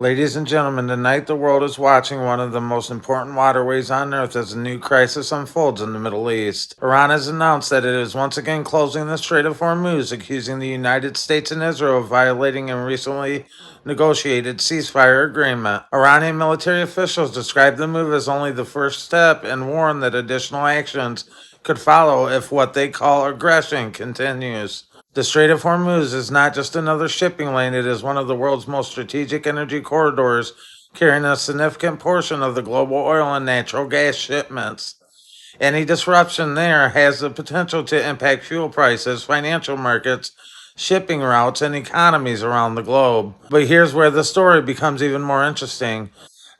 Ladies and gentlemen, tonight the world is watching one of the most important waterways on Earth as a new crisis unfolds in the Middle East. Iran has announced that it is once again closing the Strait of Hormuz, accusing the United States and Israel of violating a recently negotiated ceasefire agreement. Iranian military officials described the move as only the first step and warned that additional actions could follow if what they call aggression continues. The Strait of Hormuz is not just another shipping lane, it is one of the world's most strategic energy corridors, carrying a significant portion of the global oil and natural gas shipments. Any disruption there has the potential to impact fuel prices, financial markets, shipping routes, and economies around the globe. But here's where the story becomes even more interesting.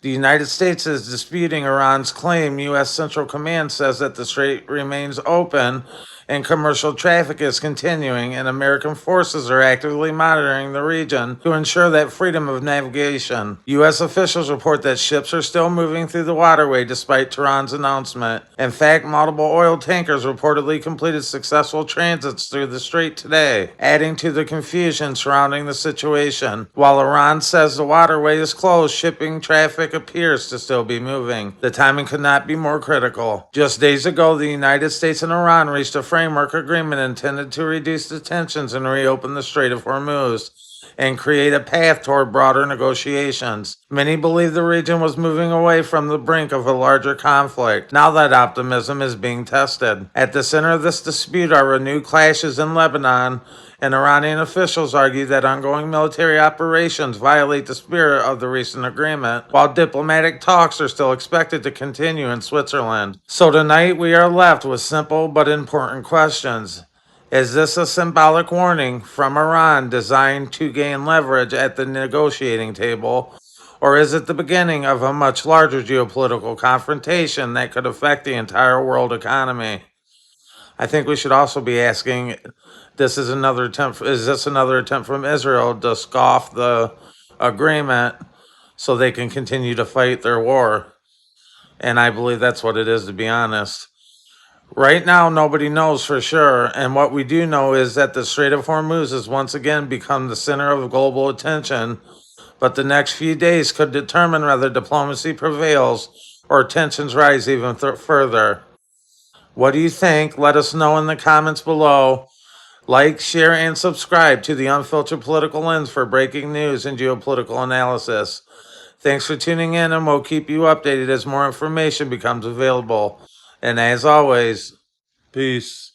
The United States is disputing Iran's claim. U.S. Central Command says that the strait remains open and commercial traffic is continuing, and American forces are actively monitoring the region to ensure that freedom of navigation. U.S. officials report that ships are still moving through the waterway despite Tehran's announcement. In fact, multiple oil tankers reportedly completed successful transits through the strait today, adding to the confusion surrounding the situation. While Iran says the waterway is closed, shipping traffic appears to still be moving. The timing could not be more critical. Just days ago, the United States and Iran reached a framework agreement intended to reduce the tensions and reopen the Strait of Hormuz and create a path toward broader negotiations. Many believe the region was moving away from the brink of a larger conflict. Now that optimism is being tested. At the center of this dispute are renewed clashes in Lebanon, and Iranian officials argue that ongoing military operations violate the spirit of the recent agreement, while diplomatic talks are still expected to continue in Switzerland. So tonight we are left with simple but important questions. Is this a symbolic warning from Iran designed to gain leverage at the negotiating table, or is it the beginning of a much larger geopolitical confrontation that could affect the entire world economy? I think we should also be asking, is this another attempt from Israel to scoff the agreement so they can continue to fight their war? And I believe that's what it is, to be honest. Right now, nobody knows for sure, and what we do know is that the Strait of Hormuz has once again become the center of global attention, but the next few days could determine whether diplomacy prevails or tensions rise even further. What do you think? Let us know in the comments below. Like, share, and subscribe to the Unfiltered Political Lens for breaking news and geopolitical analysis. Thanks for tuning in, and we'll keep you updated as more information becomes available. And as always, peace.